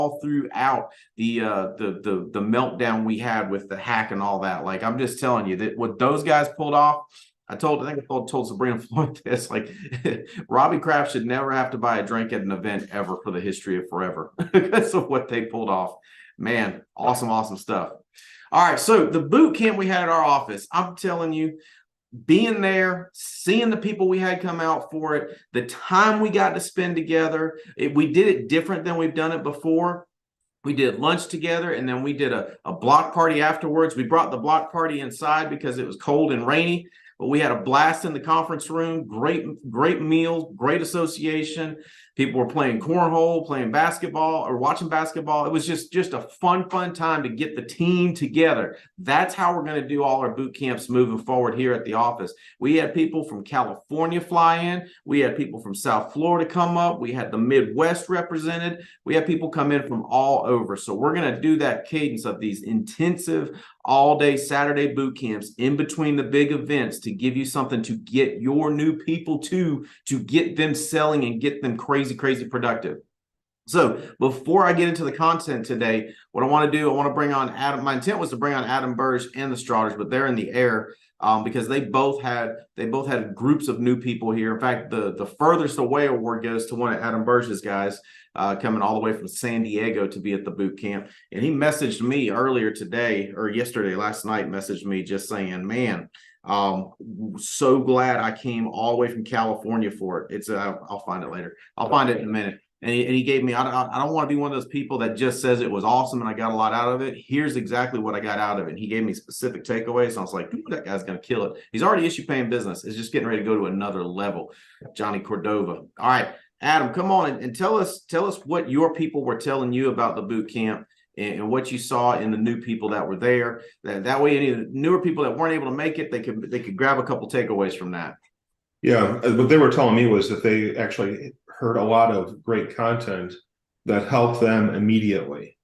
all throughout the meltdown we had with the hack and all that. Like, I'm just telling you that what those guys pulled off. I think I told Sabrina Floyd this. Like, Robbie Kraft should never have to buy a drink at an event ever for the history of forever because of what they pulled off. Man, awesome stuff. All right, so the boot camp we had at our office, I'm telling you, being there, seeing the people we had come out for it, the time we got to spend together, we did it different than we've done it before. We did lunch together, and then we did a block party afterwards. We brought the block party inside because it was cold and rainy, but we had a blast in the conference room. Great meals, great association. People were playing cornhole, playing basketball, or watching basketball. It was just a fun time to get the team together. That's how we're going to do all our boot camps moving forward here at the office. We had people from California fly in. We had people from South Florida come up. We had the Midwest represented. We had people come in from all over. So we're going to do that cadence of these intensive all-day Saturday boot camps in between the big events to give you something to get your new people to get them selling and get them crazy productive. So before I get into the content today, what I want to do, I want to bring on Adam. My intent was to bring on Adam Burge and the Strotters, but they're in the air because they both had groups of new people here. In fact, the furthest away award goes to one of Adam Burge's guys coming all the way from San Diego to be at the boot camp. And he messaged me earlier today or yesterday, last night, messaged me just saying, man, so glad I came all the way from California for it. It's I'll find it later. I'll find it in a minute. And he gave me, I don't want to be one of those people that just says it was awesome and I got a lot out of it. Here's exactly what I got out of it. And he gave me specific takeaways. So I was like, that guy's going to kill it. He's already issue paying business. It's just getting ready to go to another level. Johnny Cordova. All right, Adam, come on and tell us what your people were telling you about the boot camp and what you saw in the new people that were there. That way, any of the newer people that weren't able to make it, they could grab a couple takeaways from that. Yeah, what they were telling me was that they actually heard a lot of great content that helped them immediately.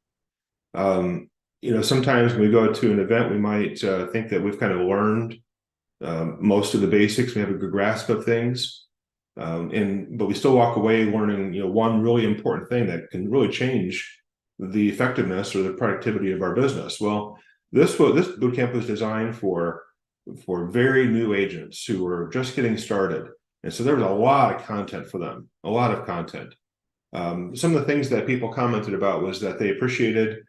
Sometimes when we go to an event, we might think that we've kind of learned most of the basics. We have a good grasp of things, but we still walk away learning, one really important thing that can really change the effectiveness or the productivity of our business. Well, this boot camp was designed for very new agents who were just getting started. And so there was a lot of content for them, a lot of content. Some of the things that people commented about was that they appreciated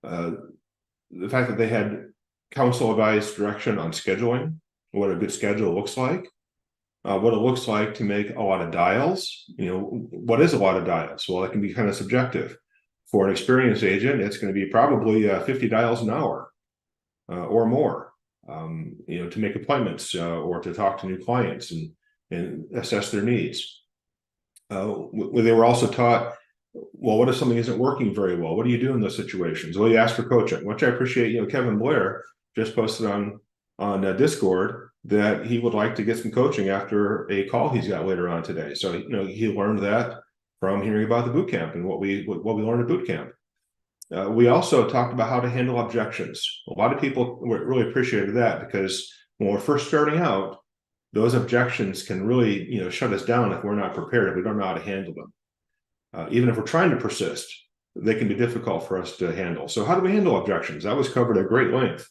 the fact that they had counsel advised direction on scheduling, what a good schedule looks like, what it looks like to make a lot of dials. What is a lot of dials? Well, it can be kind of subjective. For an experienced agent, it's going to be probably 50 dials an hour or more. To make appointments or to talk to new clients and assess their needs. They were also taught, well, what if something isn't working very well? What do you do in those situations? Well, you ask for coaching, which I appreciate. Kevin Blair just posted on Discord that he would like to get some coaching after a call he's got later on today. So, he learned that from hearing about the boot camp and what we learned at boot camp. We also talked about how to handle objections. A lot of people really appreciated that because when we're first starting out, those objections can really, shut us down if we're not prepared, if we don't know how to handle them. Even if we're trying to persist, they can be difficult for us to handle. So how do we handle objections? That was covered at great length.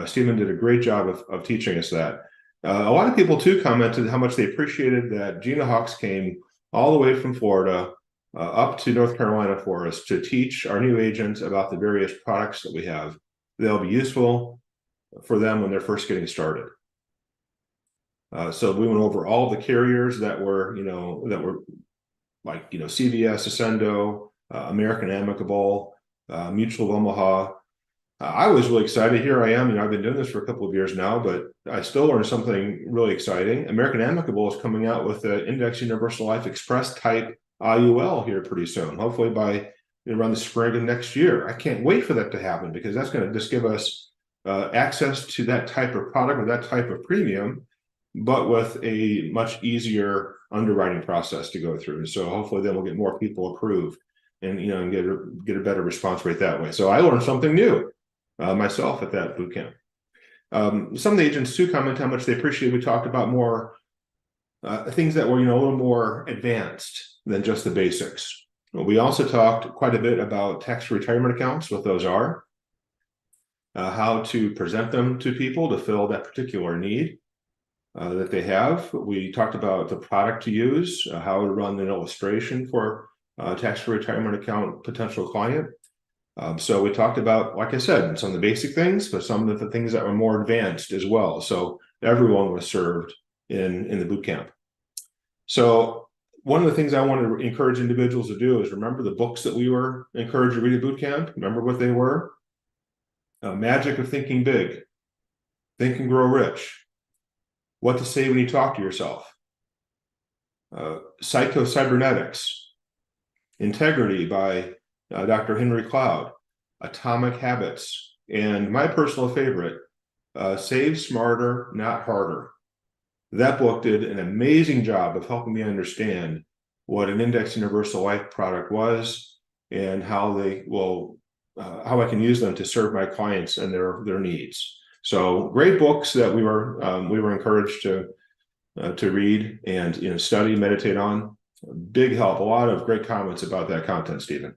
Stephen did a great job of teaching us that. A lot of people too commented how much they appreciated that Gina Hawks came all the way from Florida up to North Carolina for us to teach our new agents about the various products that we have. They'll be useful for them when they're first getting started. So we went over all the carriers that were like, CVS, Ascendo, American Amicable, Mutual of Omaha. I was really excited. Here I am. I've been doing this for a couple of years now, but I still learned something really exciting. American Amicable is coming out with the Index Universal Life Express type IUL here pretty soon, hopefully by around the spring of next year. I can't wait for that to happen because that's going to just give us access to that type of product or that type of premium, but with a much easier underwriting process to go through. So hopefully then we'll get more people approved and get a better response rate that way. So I learned something new myself at that boot camp. Some of the agents too comment how much they appreciate. We talked about more things that were a little more advanced than just the basics. We also talked quite a bit about tax retirement accounts, what those are, how to present them to people to fill that particular need that they have. We talked about the product to use, how to run an illustration for a tax retirement account potential client. So we talked about, like I said, some of the basic things, but some of the things that were more advanced as well. So everyone was served in the boot camp. So one of the things I want to encourage individuals to do is remember the books that we were encouraged to read at boot camp. Remember what they were? Magic of Thinking Big, Think and Grow Rich, What to Say When You Talk to Yourself, Psycho-Cybernetics, Integrity by Dr. Henry Cloud, Atomic Habits, and my personal favorite, Save Smarter, Not Harder. That book did an amazing job of helping me understand what an Index Universal Life product was and how they will, how I can use them to serve my clients and their needs. So great books that we were encouraged to read and study, meditate on. Big help. A lot of great comments about that content, Stephen.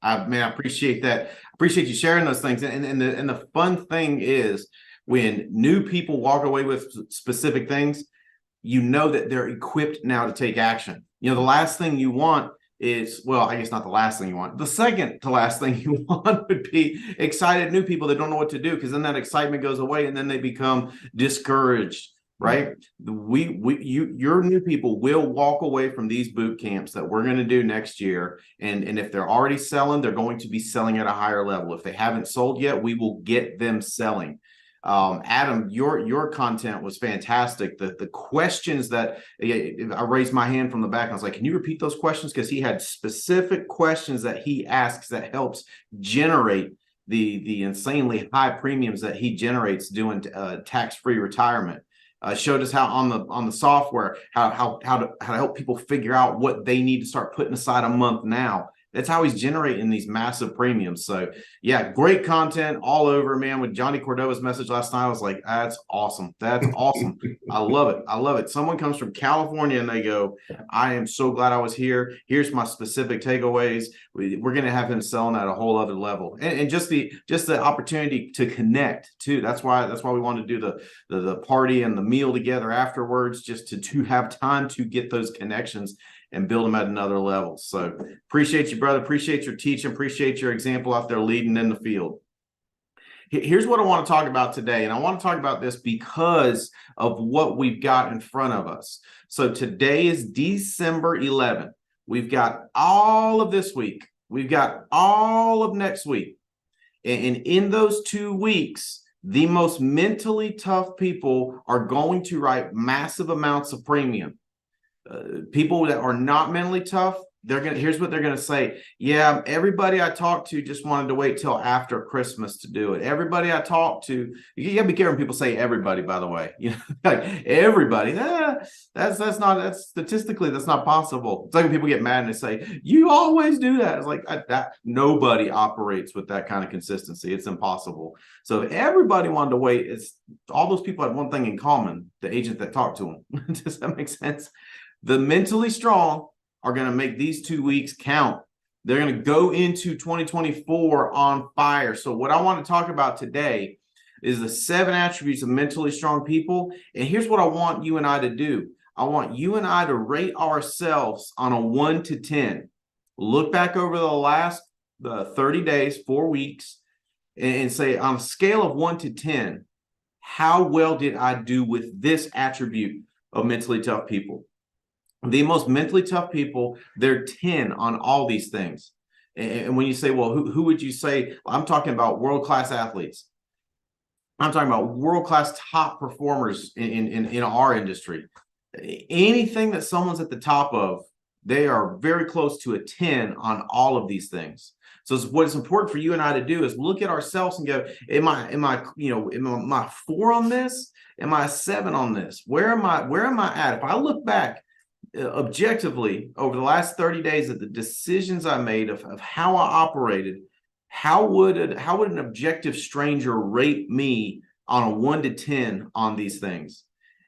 I appreciate that. Appreciate you sharing those things. And the fun thing is, when new people walk away with specific things, you know that they're equipped now to take action. The last thing you want is, well, I guess not the last thing you want. The second to last thing you want would be excited new people that don't know what to do, because then that excitement goes away and then they become discouraged, right? Your new people will walk away from these boot camps that we're going to do next year. And if they're already selling, they're going to be selling at a higher level. If they haven't sold yet, we will get them selling. Adam, your content was fantastic. The questions that I raised my hand from the back, I was like, can you repeat those questions? Because he had specific questions that he asks that helps generate the insanely high premiums that he generates doing tax-free retirement. Showed us how on the software, how to help people figure out what they need to start putting aside a month now. That's how he's generating these massive premiums. So yeah, great content all over, man. With Johnny Cordova's message last night, I was like, that's awesome. That's awesome. I love it. I love it. Someone comes from California and they go, I am so glad I was here. Here's my specific takeaways. We're going to have him selling at a whole other level. And just the opportunity to connect too. That's why we want to do the party and the meal together afterwards, just to have time to get those connections and build them at another level. So appreciate you, brother. Appreciate your teaching. Appreciate your example out there leading in the field. Here's what I want to talk about today. And I want to talk about this because of what we've got in front of us. So today is December 11th. We've got all of this week. We've got all of next week. And in those 2 weeks, the most mentally tough people are going to write massive amounts of premium. People that are not mentally tough, here's what they're gonna say. Yeah, everybody I talked to just wanted to wait till after Christmas to do it. Everybody I talked to, you gotta be careful when people say everybody, by the way. Like everybody. That's statistically that's not possible. It's like when people get mad and they say, you always do that. It's like that nobody operates with that kind of consistency. It's impossible. So if everybody wanted to wait, it's all those people had one thing in common, the agent that talked to them. Does that make sense? The mentally strong are going to make these 2 weeks count. They're going to go into 2024 on fire. So what I want to talk about today is the 7 attributes of mentally strong people. And here's what I want you and I to do. I want you and I to rate ourselves on a 1 to 10. Look back over the last 30 days, 4 weeks, and say on a scale of 1 to 10, how well did I do with this attribute of mentally tough people? The most mentally tough people, they're 10 on all these things. And when you say, well, who would you say? I'm talking about world-class athletes. I'm talking about world-class top performers in our industry. Anything that someone's at the top of, they are very close to a 10 on all of these things. So what is important for you and I to do is look at ourselves and go, am I 4 on this? Am I a 7 on this? Where am I at? If I look back objectively over the last 30 days at the decisions I made of how I operated, how would an objective stranger rate me on a 1 to 10 on these things?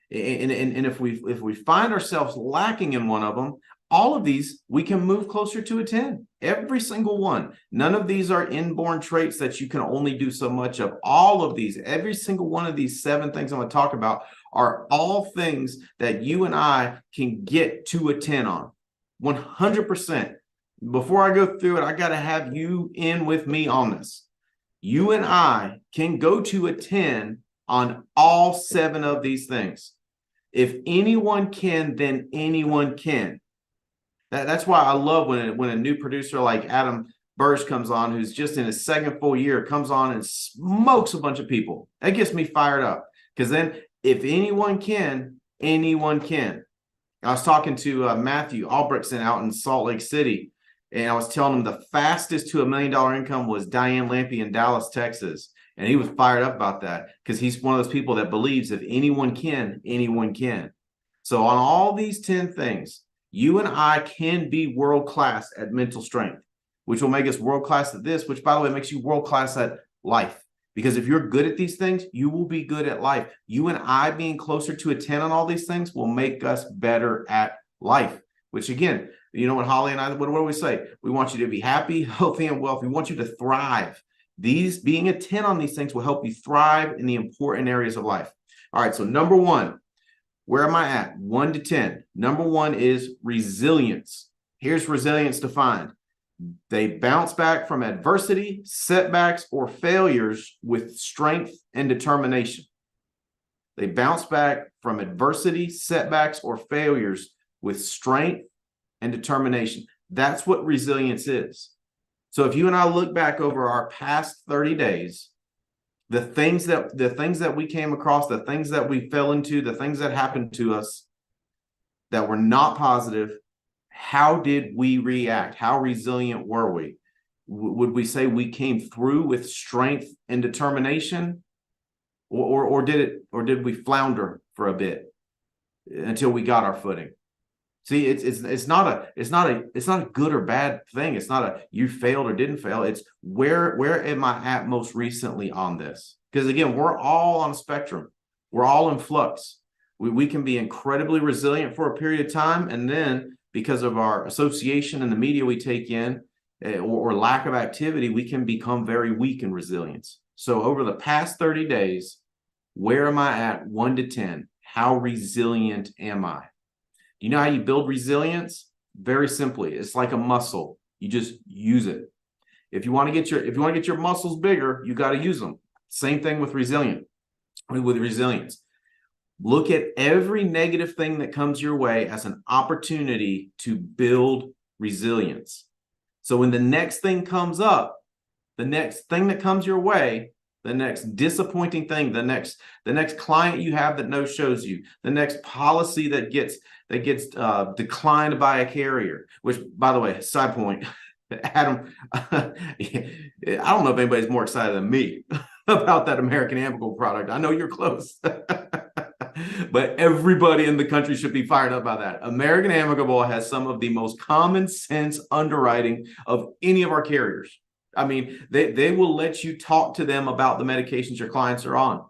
And if we find ourselves lacking in one of them, all of these we can move closer to a 10. Every single one. None of these are inborn traits that you can only do so much of. All of these, every single one of these 7 things I'm going to talk about are all things that you and I can get to a 10 on. 100%. Before I go through it, I got to have you in with me on this. You and I can go to a 10 on all 7 of these things. If anyone can, then anyone can. That's why I love when a new producer like Adam Burge comes on, who's just in his 2nd full year, comes on and smokes a bunch of people. That gets me fired up, because then if anyone can, anyone can. I was talking to Matthew Albrechtson out in Salt Lake City, and I was telling him the fastest to $1 million income was Diane Lampy in Dallas, Texas. And he was fired up about that, because he's one of those people that believes if anyone can, anyone can. So on all these 10 things, you and I can be world-class at mental strength, which will make us world-class at this, which, by the way, makes you world-class at life. Because if you're good at these things, you will be good at life. You and I being closer to a 10 on all these things will make us better at life, which, again, you know what Holly and I, what do we say? We want you to be happy, healthy, and wealthy. We want you to thrive. These being a 10 on these things will help you thrive in the important areas of life. All right, so number 1. Where am I at? 1 to 10. Number 1 is resilience. Here's resilience defined. They bounce back from adversity, setbacks, or failures with strength and determination. They bounce back from adversity, setbacks, or failures with strength and determination. That's what resilience is. So if you and I look back over our past 30 days, the things that we came across, the things that we fell into, the things that happened to us that were not positive, how did we react? How resilient were we? Would we say we came through with strength and determination, or did we flounder for a bit until we got our footing? See, it's not a good or bad thing. It's not a you failed or didn't fail. It's where am I at most recently on this? Because again, we're all on a spectrum. We're all in flux. We can be incredibly resilient for a period of time, and then because of our association and the media we take in, or lack of activity, we can become very weak in resilience. So over the past 30 days, where am I at 1 to 10? How resilient am I? You know how you build resilience? Very simply, it's like a muscle. You just use it. If you want to get your muscles bigger, you got to use them. Same thing with resilience. Look at every negative thing that comes your way as an opportunity to build resilience. So when the next thing comes up, the next thing that comes your way, the next disappointing thing, the next client you have that no shows you, the next policy that gets declined by a carrier, which, by the way, side point, Adam, I don't know if anybody's more excited than me about that American Amicable product. I know you're close, but everybody in the country should be fired up by that. American Amicable has some of the most common sense underwriting of any of our carriers. I mean, they will let you talk to them about the medications your clients are on.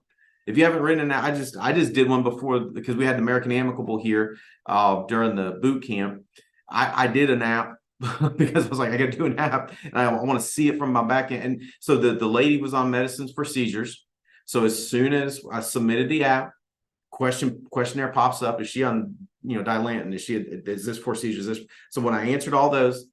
If you haven't written an app, I just did one before because we had the American Amicable here during the boot camp. I did an app because I was like, I got to do an app and I want to see it from my back end. And so the lady was on medicines for seizures. So as soon as I submitted the app, questionnaire pops up. Is she on Dilantin? Is this for seizures? So when I answered all those,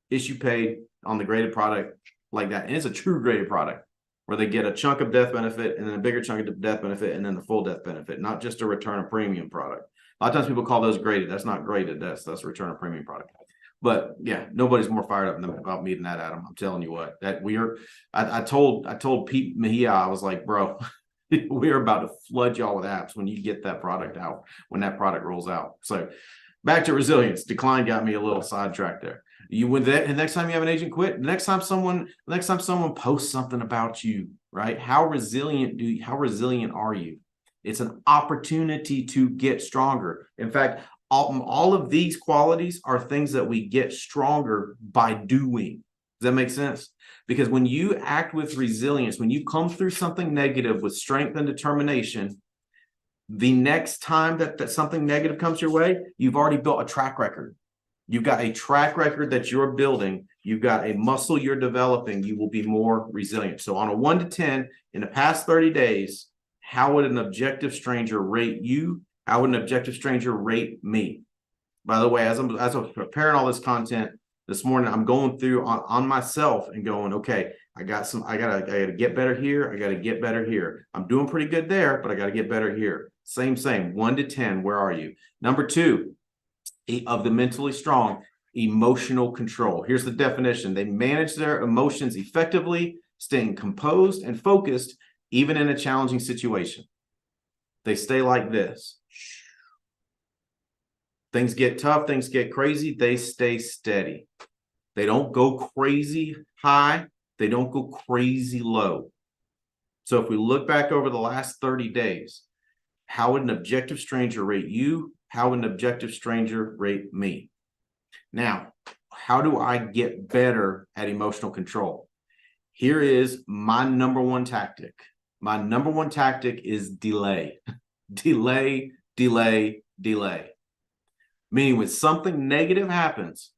issue paid on the graded product like that. And it's a true graded product where they get a chunk of death benefit and then a bigger chunk of death benefit and then the full death benefit, not just a return of premium product. A lot of times people call those graded. That's not graded. That's a return of premium product. But yeah, nobody's more fired up about me than that, Adam. I'm telling you what, I told Pete Mejia, I was like, bro, we're about to flood y'all with apps when you get that product out, when that product rolls out. So back to resilience. Decline got me a little sidetracked there. You with that, and next time you have an agent quit, next time someone posts something about you, right? How resilient are you? It's an opportunity to get stronger. In fact, all of these qualities are things that we get stronger by doing. Does that make sense? Because when you act with resilience, when you come through something negative with strength and determination, the next time that something negative comes your way, you've already built a track record. You've got a track record that you're building. You've got a muscle you're developing. You will be more resilient. So on a 1 to 10, in the past 30 days, how would an objective stranger rate you? How would an objective stranger rate me? By the way, as I'm preparing all this content this morning, I'm going through on myself and going, okay, I gotta get better here. I gotta get better here. I'm doing pretty good there, but I gotta get better here. Same, 1 to 10. Where are you? Number 2 of the mentally strong, emotional control. Here's the definition. They manage their emotions effectively, staying composed and focused, even in a challenging situation. They stay like this. Things get tough, things get crazy, they stay steady. They don't go crazy high, they don't go crazy low. So if we look back over the last 30 days, how would an objective stranger rate you? How would an objective stranger rate me? Now, how do I get better at emotional control? Here is my number one tactic. My number one tactic is delay. Delay, delay, delay. Meaning when something negative happens,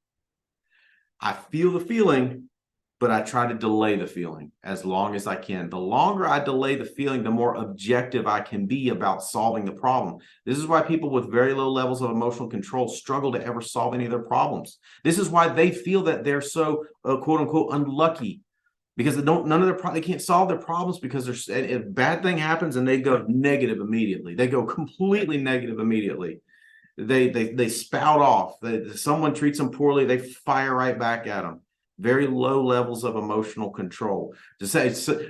I feel the feeling, but I try to delay the feeling as long as I can. The longer I delay the feeling, the more objective I can be about solving the problem. This is why people with very low levels of emotional control struggle to ever solve any of their problems. This is why they feel that they're so quote unquote unlucky, because they can't solve their problems because a bad thing happens and they go negative immediately. They go completely negative immediately. They spout off. Someone treats them poorly, they fire right back at them. Very low levels of emotional control. To say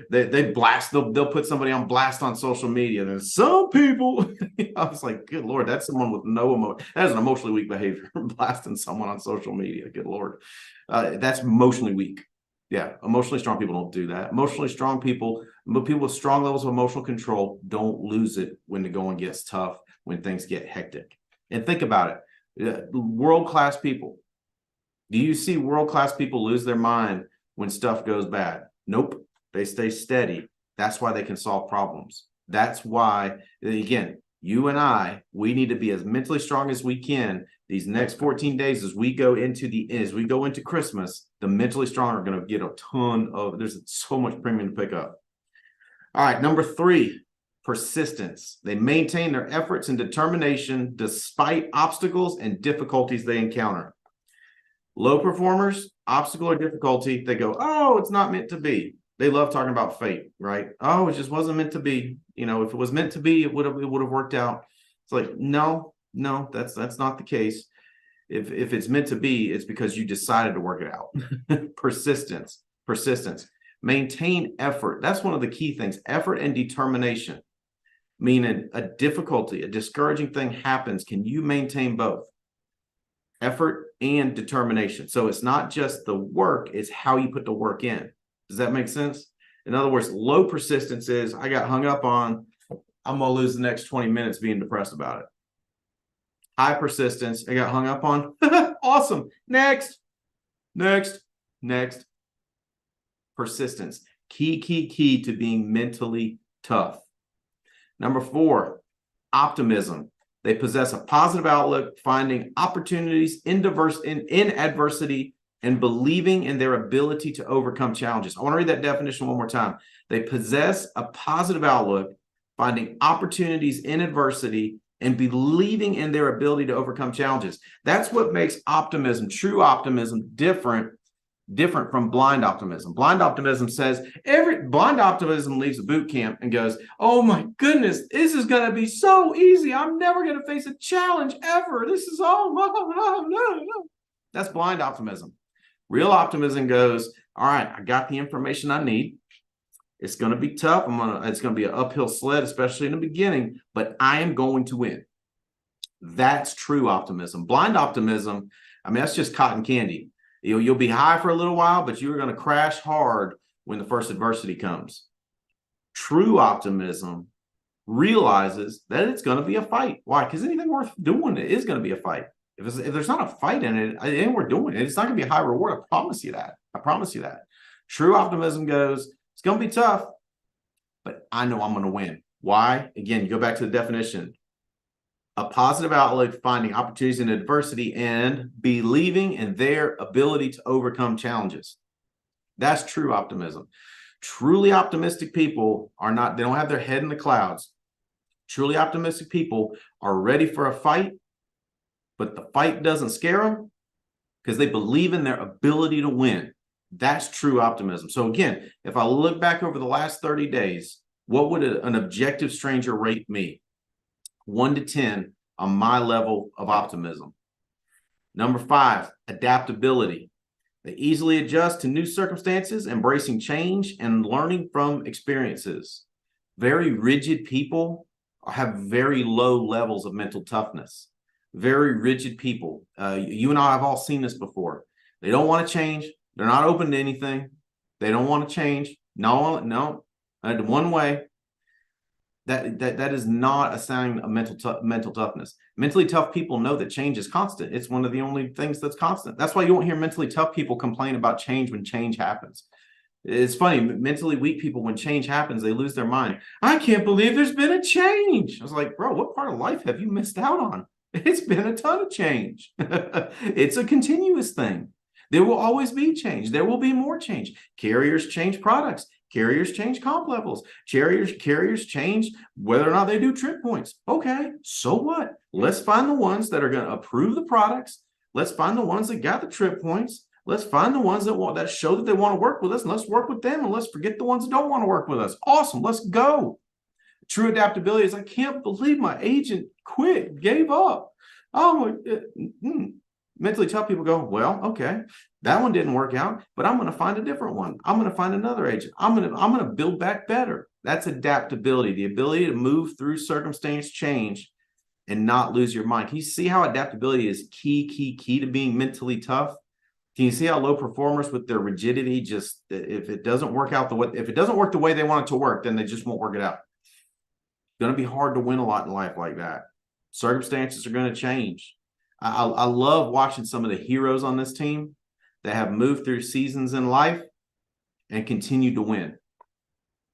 they blast, they'll put somebody on blast on social media. And some people, I was like, good Lord, that's someone with no emotion. That is an emotionally weak behavior. Blasting someone on social media. Good Lord, that's emotionally weak. Yeah, emotionally strong people don't do that. Emotionally strong people with strong levels of emotional control don't lose it when the going gets tough, when things get hectic. And think about it, world-class people. Do you see world-class people lose their mind when stuff goes bad? Nope, they stay steady. That's why they can solve problems. That's why, again, you and I, we need to be as mentally strong as we can these next 14 days as we go into Christmas. The mentally strong are going to get a ton of, there's so much premium to pick up. All right, number 3. Persistence. They maintain their efforts and determination despite obstacles and difficulties they encounter. Low performers, obstacle or difficulty, they go, oh, it's not meant to be. They love talking about fate, right? Oh, it just wasn't meant to be. You know, if it was meant to be, it would have worked out. It's like, no, that's not the case. If it's meant to be, it's because you decided to work it out. Persistence. Maintain effort. That's one of the key things. Effort and determination. Meaning a difficulty, a discouraging thing happens. Can you maintain both? Effort and determination. So it's not just the work, it's how you put the work in. Does that make sense? In other words, low persistence is I got hung up on, I'm going to lose the next 20 minutes being depressed about it. High persistence, I got hung up on, awesome. Next. Persistence. Key to being mentally tough. Number 4, optimism. They possess a positive outlook, finding opportunities in adversity and believing in their ability to overcome challenges. I want to read that definition one more time. They possess a positive outlook, finding opportunities in adversity and believing in their ability to overcome challenges. That's what makes optimism, true optimism, different from blind optimism. Blind optimism says blind optimism leaves a boot camp and goes, oh my goodness, this is going to be so easy. I'm never going to face a challenge ever. This is all, no. That's blind optimism. Real optimism goes, all right, I got the information I need. It's going to be tough. It's going to be an uphill sled, especially in the beginning, but I am going to win. That's true optimism. Blind optimism, I mean, that's just cotton candy. You'll be high for a little while, but you're going to crash hard when the first adversity comes. True optimism realizes that it's going to be a fight. Why? Because anything worth doing is going to be a fight. If there's not a fight in it, it ain't worth doing it. It's not going to be a high reward. I promise you that. True optimism goes, it's going to be tough, but I know I'm going to win. Why? Again, you go back to the definition. a positive outlook, finding opportunities in adversity, and believing in their ability to overcome challenges. That's true optimism. Truly optimistic people are not, they don't have their head in the clouds. Truly optimistic people are ready for a fight, but the fight doesn't scare them because they believe in their ability to win. That's true optimism. So again, if I look back over the last 30 days, what would an objective stranger rate me? 1 to 10 on my level of optimism. Number 5, adaptability. They easily adjust to new circumstances, embracing change and learning from experiences. Very rigid people have very low levels of mental toughness. Very rigid people. You and I have all seen this before. They don't want to change. They're not open to anything. They don't want to change. No. One way. That is not a sign of mental toughness. Mentally tough people know that change is constant. It's one of the only things that's constant. That's why you won't hear mentally tough people complain about change when change happens. It's funny, mentally weak people, when change happens, they lose their mind. I can't believe there's been a change. I was like, bro, what part of life have you missed out on? It's been a ton of change. It's a continuous thing. There will always be change. There will be more change. Carriers change products. Carriers change comp levels. Carriers change whether or not they do trip points. Okay, so what? Let's find the ones that are going to approve the products. Let's find the ones that got the trip points. Let's find the ones that show that they want to work with us, and let's work with them, and let's forget the ones that don't want to work with us. Awesome, let's go. True adaptability is, I can't believe my agent quit, gave up. Mentally tough people go, well, okay, that one didn't work out, but I'm going to find a different one. I'm going to find another agent. I'm going to build back better. That's adaptability, the ability to move through circumstance change and not lose your mind. Can you see how adaptability is key to being mentally tough? Can you see how low performers with their rigidity, just if it doesn't work out if it doesn't work the way they want it to work, then they just won't work it out. It's going to be hard to win a lot in life like that. Circumstances are going to change. I love watching some of the heroes on this team that have moved through seasons in life and continue to win.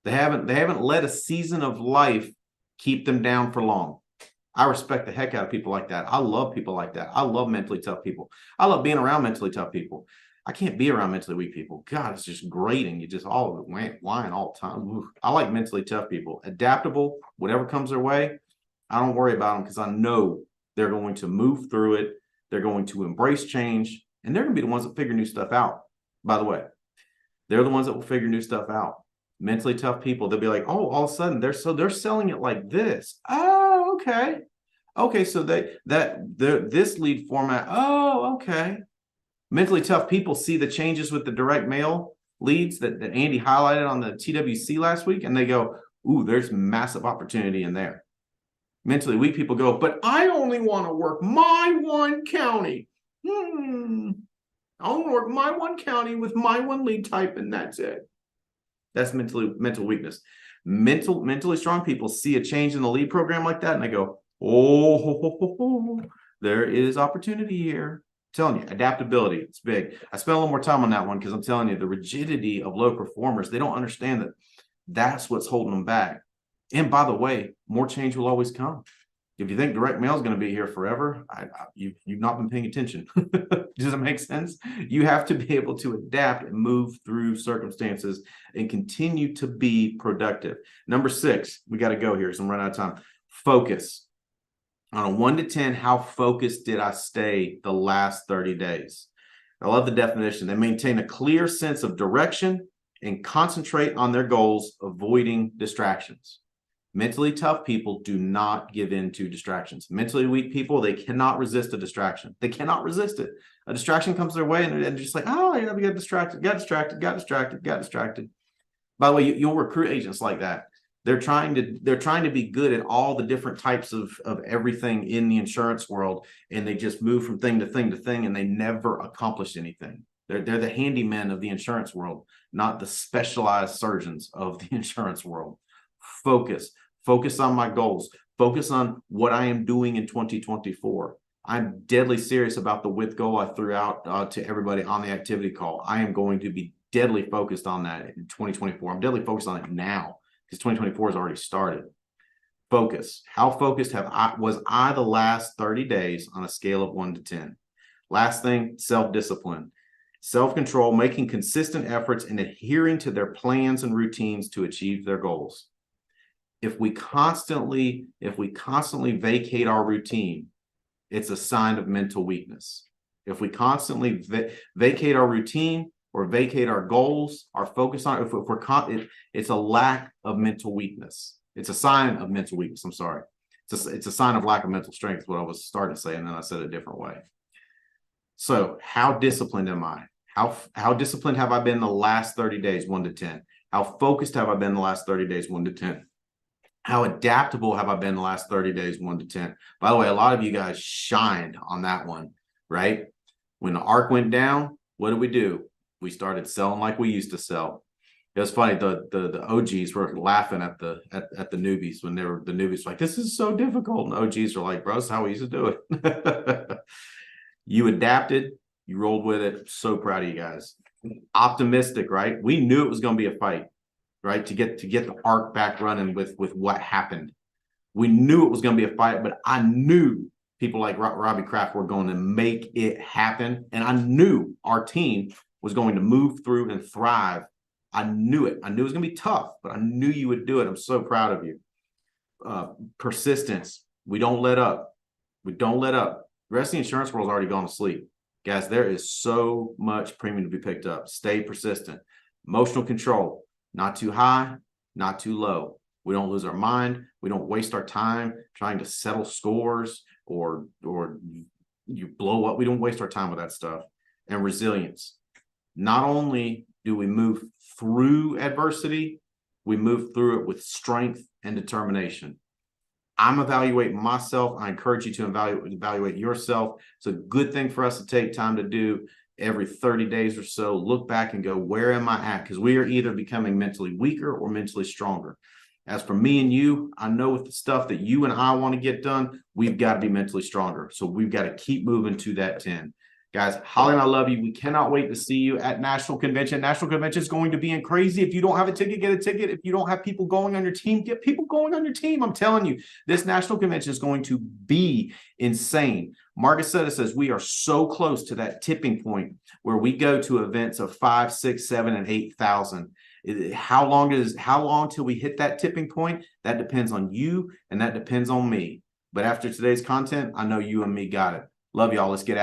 They haven't let a season of life keep them down for long. I respect the heck out of people like that. I love people like that. I love mentally tough people. I love being around mentally tough people. I can't be around mentally weak people. God, it's just grating. You just all of it whine all the time. Oof. I like mentally tough people. Adaptable, whatever comes their way, I don't worry about them because I know they're going to move through it. They're going to embrace change, and they're going to be the ones that figure new stuff out. By the way, they're the ones that will figure new stuff out. Mentally tough people, they'll be like, oh, all of a sudden they're selling it like this. Oh, okay. Okay, so this lead format. Oh, okay. Mentally tough people see the changes with the direct mail leads that Andy highlighted on the TWC last week, and they go, ooh, there's massive opportunity in there. Mentally weak people go, but I only want to work my one county. I only want to work my one county with my one lead type, and that's it. That's mental weakness. Mentally strong people see a change in the lead program like that, and they go, oh, there is opportunity here. I'm telling you, adaptability, it's big. I spent a little more time on that one because I'm telling you, the rigidity of low performers, they don't understand that that's what's holding them back. And by the way, more change will always come. If you think direct mail is going to be here forever, you've not been paying attention. Does it make sense? You have to be able to adapt and move through circumstances and continue to be productive. Number 6, we got to go here, so I'm running out of time. Focus. On a 1 to 10, how focused did I stay the last 30 days? I love the definition. They maintain a clear sense of direction and concentrate on their goals, avoiding distractions. Mentally tough people do not give in to distractions. Mentally weak people, they cannot resist a distraction. They cannot resist it. A distraction comes their way and they're just like, oh, yeah, we got distracted. By the way, you'll recruit agents like that. They're trying to be good at all the different types of everything in the insurance world, and they just move from thing to thing to thing, and they never accomplish anything. They're the handymen of the insurance world, not the specialized surgeons of the insurance world. Focus on my goals. Focus on what I am doing in 2024. I'm deadly serious about the width goal I threw out to everybody on the activity call. I am going to be deadly focused on that in 2024. I'm deadly focused on it now because 2024 has already started. Focus. How focused was I the last 30 days on a scale of 1 to 10? Last thing, self-discipline. Self-control, making consistent efforts and adhering to their plans and routines to achieve their goals. If we constantly vacate our routine, it's a sign of mental weakness. If we constantly vacate our routine or vacate our goals, our focus on it's a lack of mental weakness. It's a sign of mental weakness. I'm sorry. It's a sign of lack of mental strength, is what I was starting to say, and then I said it a different way. So how disciplined am I? How disciplined have I been the last 30 days, 1 to 10? How focused have I been the last 30 days, 1 to 10? How adaptable have I been the last 30 days, 1 to 10? By the way, a lot of you guys shined on that one, right? When the ARC went down, what did we do? We started selling like we used to sell. It was funny. The OGs were laughing at the newbies when the newbies were like, this is so difficult. And OGs were like, bro, that's how we used to do it. You adapted, you rolled with it. So proud of you guys. Optimistic, right? We knew it was going to be a fight, right? To get the ARC back running with what happened. We knew it was going to be a fight, but I knew people like Robbie Kraft were going to make it happen. And I knew our team was going to move through and thrive. I knew it. I knew it was going to be tough, but I knew you would do it. I'm so proud of you. Persistence. We don't let up. We don't let up. The rest of the insurance world's already gone to sleep. Guys, there is so much premium to be picked up. Stay persistent. Emotional control. Not too high, not too low. We don't lose our mind. We don't waste our time trying to settle scores or you blow up. We don't waste our time with that stuff. And resilience. Not only do we move through adversity, we move through it with strength and determination. I'm evaluating myself. I encourage you to evaluate yourself. It's a good thing for us to take time to do every 30 days or so. Look back and go, where am I at? Because we are either becoming mentally weaker or mentally stronger. As for me and you, I know with the stuff that you and I want to get done, we've got to be mentally stronger. So we've got to keep moving to that 10. Guys, Holly and I love you. We cannot wait to see you at National Convention. National Convention is going to be crazy. If you don't have a ticket, get a ticket. If you don't have people going on your team, get people going on your team. I'm telling you, this National Convention is going to be insane. Marcus says we are so close to that tipping point where we go to events of 5, 6, 7, and 8,000. How long till we hit that tipping point? That depends on you and that depends on me. But after today's content, I know you and me got it. Love y'all. Let's get after it.